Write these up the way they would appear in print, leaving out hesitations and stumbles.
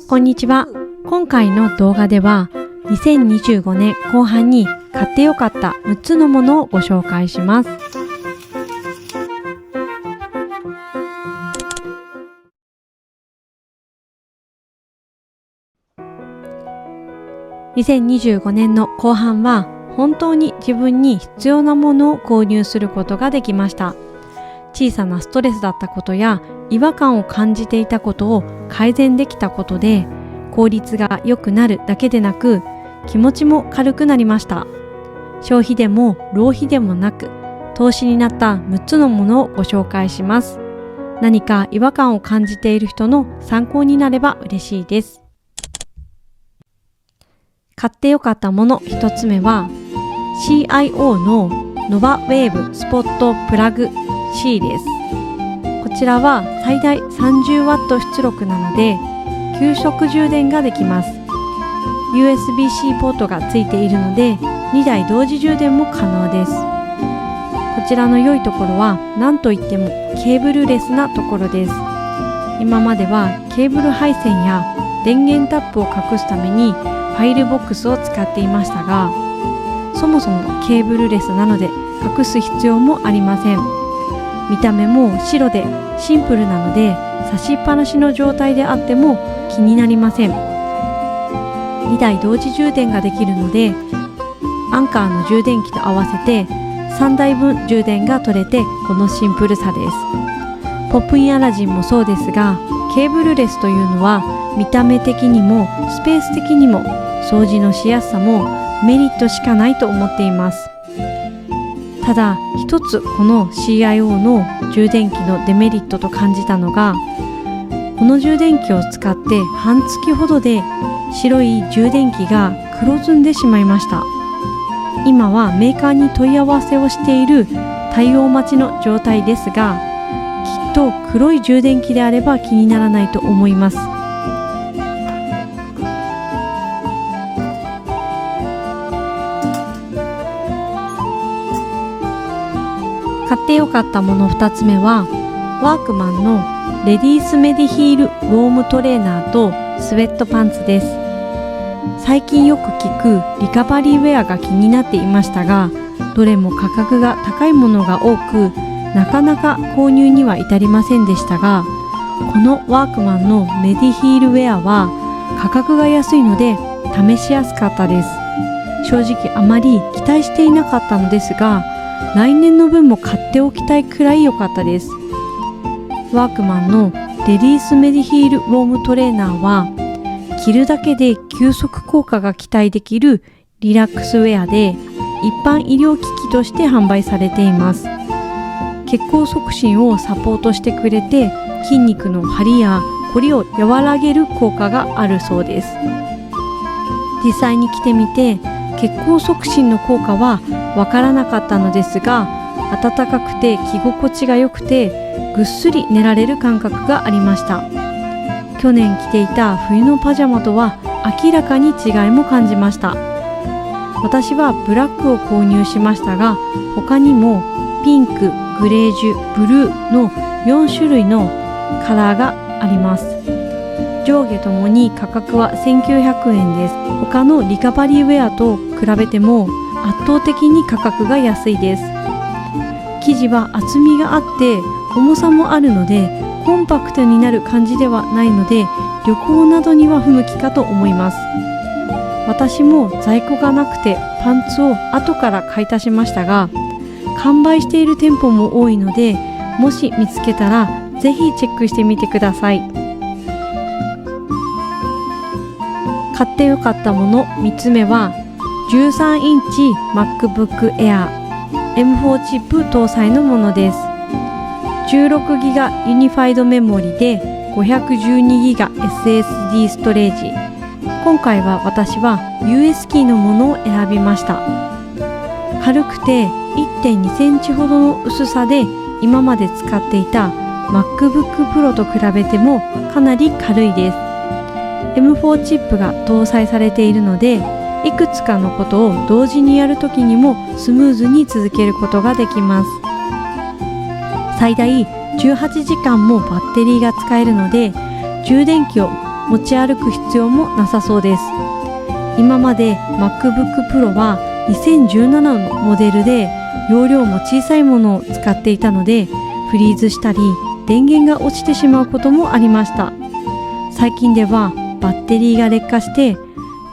こんにちは。今回の動画では2025年後半に買ってよかった6つのものをご紹介します。2025年の後半は本当に自分に必要なものを購入することができました。小さなストレスだったことや違和感を感じていたことを改善できたことで、効率が良くなるだけでなく気持ちも軽くなりました。消費でも浪費でもなく投資になった6つのものをご紹介します。何か違和感を感じている人の参考になれば嬉しいです。買ってよかったもの1つ目は CIO のノバウェーブスポットプラグ C です。こちらは最大 30W 出力なので急速充電ができます。 USB-C ポートがついているので2台同時充電も可能です。こちらの良いところは何といってもケーブルレスなところです。今まではケーブル配線や電源タップを隠すためにファイルボックスを使っていましたが、そもそもケーブルレスなので隠す必要もありません。見た目も白でシンプルなので差しっぱなしの状態であっても気になりません。2台同時充電ができるのでアンカーの充電器と合わせて3台分充電が取れて、このシンプルさです。ポップインアラジンもそうですが、ケーブルレスというのは見た目的にもスペース的にも掃除のしやすさもメリットしかないと思っています。ただ一つこの CIO の充電器のデメリットと感じたのが、この充電器を使って半月ほどで白い充電器が黒ずんでしまいました。今はメーカーに問い合わせをしている対応待ちの状態ですが、きっと黒い充電器であれば気にならないと思います。買ってよかったもの2つ目はワークマンのレディースメディヒールウォームトレーナーとスウェットパンツです。最近よく聞くリカバリーウェアが気になっていましたが、どれも価格が高いものが多くなかなか購入には至りませんでしたが、このワークマンのメディヒールウェアは価格が安いので試しやすかったです。正直あまり期待していなかったのですが、来年の分も買っておきたいくらい良かったです。ワークマンのレディースメディヒールウォームトレーナーは着るだけで急速効果が期待できるリラックスウェアで一般医療機器として販売されています。血行促進をサポートしてくれて筋肉の張りや凝りを和らげる効果があるそうです。実際に着てみて血行促進の効果はわからなかったのですが、暖かくて着心地が良くてぐっすり寝られる感覚がありました。去年着ていた冬のパジャマとは明らかに違いも感じました。私はブラックを購入しましたが、他にもピンク、グレージュ、ブルーの4種類のカラーがあります。上下ともに価格は1900円です。他のリカバリーウェアと比べても圧倒的に価格が安いです。生地は厚みがあって重さもあるのでコンパクトになる感じではないので、旅行などには不向きかと思います。私も在庫がなくてパンツを後から買い足しましたが、完売している店舗も多いので、もし見つけたらぜひチェックしてみてください。買ってよかったもの3つ目は13インチ MacBook Air M4 チップ搭載のものです。16GB ユニファイドメモリで 512GB SSD ストレージ。今回は私は US キーのものを選びました。軽くて 1.2 センチほどの薄さで、今まで使っていた MacBook Pro と比べてもかなり軽いです。M4 チップが搭載されているので、いくつかのことを同時にやるときにもスムーズに続けることができます。最大18時間もバッテリーが使えるので、充電器を持ち歩く必要もなさそうです。今まで MacBook Pro は2017のモデルで容量も小さいものを使っていたので、フリーズしたり電源が落ちてしまうこともありました。最近ではバッテリーが劣化して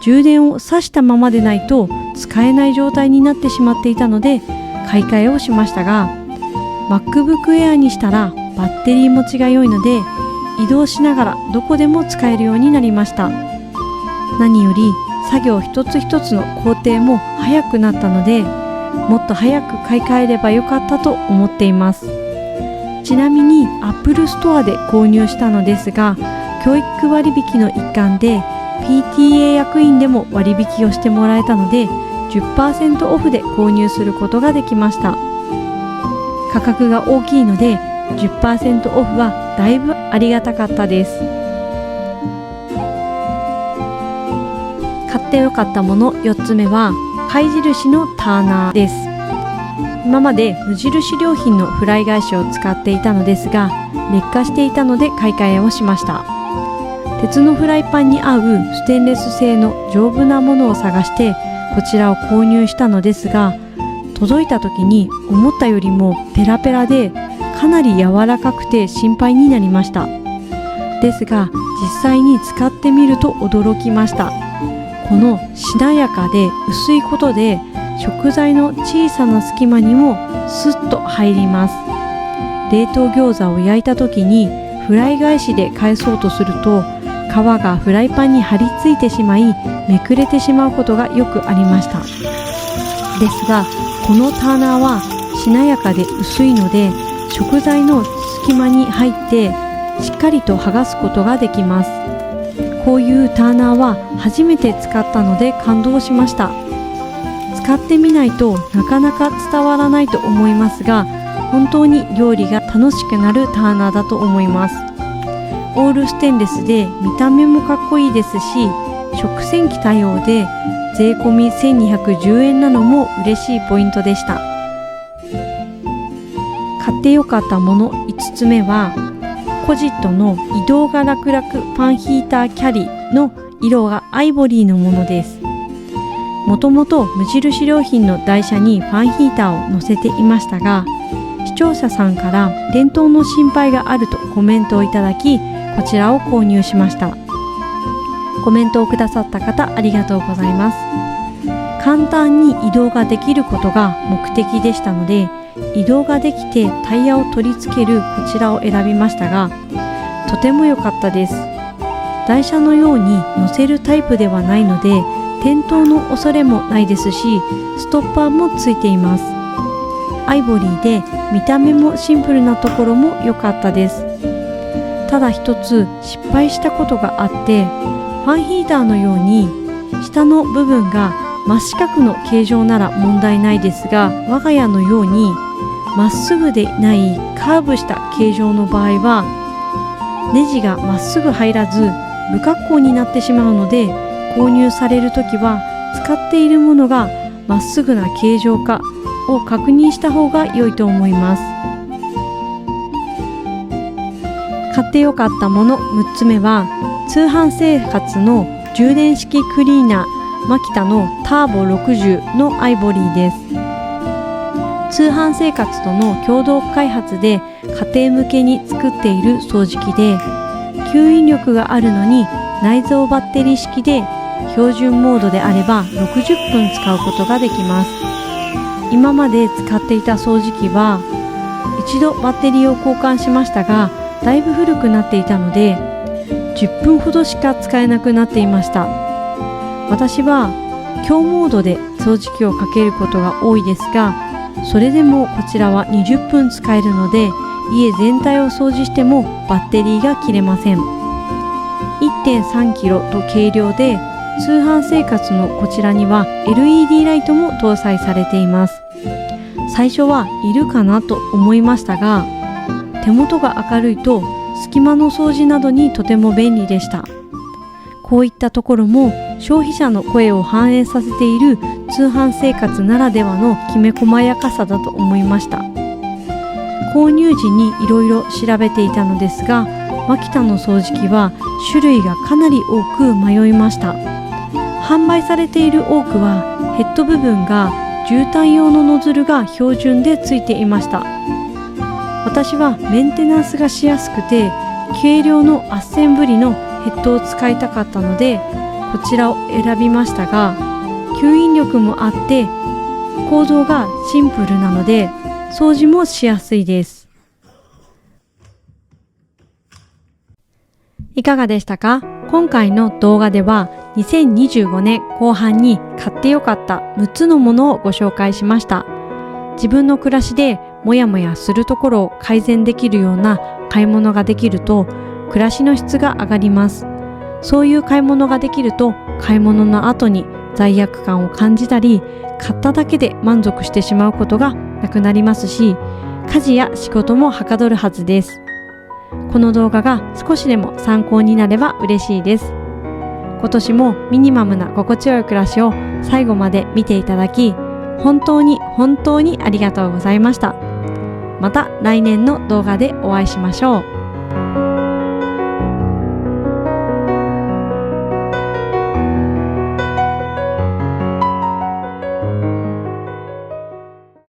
充電を挿したままでないと使えない状態になってしまっていたので買い替えをしましたが、 MacBook Air にしたらバッテリー持ちが良いので移動しながらどこでも使えるようになりました。何より作業一つ一つの工程も早くなったので、もっと早く買い替えればよかったと思っています。ちなみに Apple Store で購入したのですが、教育割引の一環で PTA 役員でも割引をしてもらえたので 10% オフで購入することができました。価格が大きいので 10% オフはだいぶありがたかったです。買ってよかったもの4つ目は貝印のターナーです。今まで無印良品のフライ返しを使っていたのですが、劣化していたので買い替えをしました。鉄のフライパンに合うステンレス製の丈夫なものを探してこちらを購入したのですが、届いた時に思ったよりもペラペラでかなり柔らかくて心配になりました。ですが実際に使ってみると驚きました。このしなやかで薄いことで食材の小さな隙間にもスッと入ります。冷凍餃子を焼いた時にフライ返しで返そうとすると皮がフライパンに張り付いてしまいめくれてしまうことがよくありました。ですがこのターナーはしなやかで薄いので食材の隙間に入ってしっかりと剥がすことができます。こういうターナーは初めて使ったので感動しました。使ってみないとなかなか伝わらないと思いますが、本当に料理が楽しくなるターナーだと思います。オールステンレスで見た目もかっこいいですし、食洗機対応で税込み1210円なのも嬉しいポイントでした。買ってよかったもの5つ目はコジットの移動が楽々ファンヒーターキャリーの色がアイボリーのものです。もともと無印良品の台車にファンヒーターを載せていましたが、視聴者さんから電灯の心配があるとコメントをいただき、こちらを購入しました。コメントをくださった方ありがとうございます。簡単に移動ができることが目的でしたので、移動ができてタイヤを取り付けるこちらを選びましたが、とても良かったです。台車のように乗せるタイプではないので転倒の恐れもないですし、ストッパーもついています。アイボリーで見た目もシンプルなところも良かったです。ただ一つ失敗したことがあって、ファンヒーターのように下の部分が真四角の形状なら問題ないですが、我が家のようにまっすぐでないカーブした形状の場合はネジがまっすぐ入らず不格好になってしまうので、購入されるときは使っているものがまっすぐな形状かを確認した方が良いと思います。買ってよかったもの6つ目は通販生活の充電式クリーナーマキタのターボ60のアイボリーです。通販生活との共同開発で家庭向けに作っている掃除機で、吸引力があるのに内蔵バッテリー式で標準モードであれば60分使うことができます。今まで使っていた掃除機は一度バッテリーを交換しましたが、だいぶ古くなっていたので10分ほどしか使えなくなっていました。私は強モードで掃除機をかけることが多いですが、それでもこちらは20分使えるので家全体を掃除してもバッテリーが切れません。 1.3 キロと軽量で、通販生活のこちらには LED ライトも搭載されています。最初はいるかなと思いましたが、手元が明るいと隙間の掃除などにとても便利でした。こういったところも消費者の声を反映させている通販生活ならではのきめ細やかさだと思いました。購入時にいろいろ調べていたのですが、マキタの掃除機は種類がかなり多く迷いました。販売されている多くはヘッド部分が絨毯用のノズルが標準でついていました。私はメンテナンスがしやすくて軽量のアッセンブリのヘッドを使いたかったのでこちらを選びましたが、吸引力もあって構造がシンプルなので掃除もしやすいです。いかがでしたか？今回の動画では2025年後半に買ってよかった6つのものをご紹介しました。自分の暮らしでモヤモヤするところを改善できるような買い物ができると暮らしの質が上がります。そういう買い物ができると買い物の後に罪悪感を感じたり買っただけで満足してしまうことがなくなりますし、家事や仕事もはかどるはずです。この動画が少しでも参考になれば嬉しいです。今年もミニマムな心地よい暮らしを最後まで見ていただき、本当にありがとうございました。また来年の動画でお会いしましょう。